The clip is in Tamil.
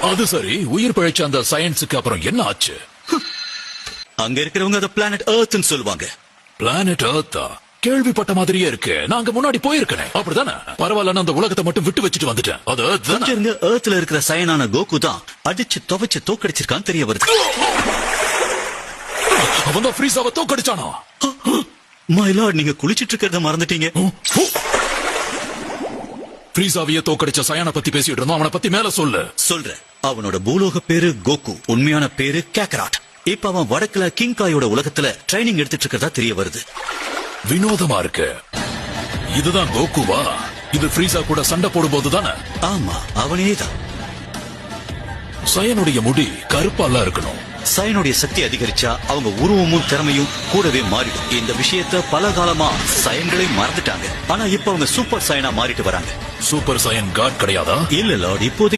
அது சரி, உயிர் பிழைச்ச அந்த சயின்ஸுக்கு அப்புறம் என்ன ஆச்சு? அங்க இருக்கிறவங்க அத பிளானட் எர்த்னு சொல்லுவாங்க. பிளானட் எர்த்தா? கேள்விப்பட்ட மாதிரியே இருக்கு. நாங்க முன்னாடி போயிருக்கேன். அப்படிதானே? பரவாயில்ல, அந்த உலகத்தை மட்டும் விட்டு வச்சுட்டு வந்துட்டேன். அது இருங்க, எர்த்ல இருக்கிற சயனான கோகு தான் அடிச்சு துவைச்சு தோக்கடிச்சிருக்கான்னு தெரிய வருது. அவன் தான் ஃப்ரீஸாவை தோக்கடிச்சானா? மை லார்ட், நீங்க குளிச்சிட்டு இருக்கிறத மறந்துட்டீங்க. ஃப்ரீஸாவையே தோக்கடிச்ச சயனை பத்தி பேசிட்டு இருந்தோம். அவனை பத்தி மேல சொல்றேன். அவனோட பூலோக பேரு கோகு, உண்மையான பேரு கேக்கராட். இப்ப அவன் வடக்குல கிங்காயோட உலகத்துல ட்ரைனிங் எடுத்துட்டு இருக்கிறதா தெரிய வருது. வினோதமா இருக்கு. இதுதான் கோகுவா? இது ஃப்ரீஸா கூட சண்டை போடும்போது தானே? ஆமா, அவனேதான். சயனுடைய முடி கருப்பால இருக்கணும். சயனுடைய சக்தி அதிகரிச்சா அவங்க உருவமும் திறமையும் கூடவே மாறிடும். இந்த விஷயத்த பல காலமா சயன்களே மறந்துட்டாங்க. ஆனா இப்ப அவங்க சூப்பர் சயனா மாறிட்டு வராங்க. சூப்பர் சயன் காட் கிடையாதா? இல்ல லார்ட், இப்போதைக்கு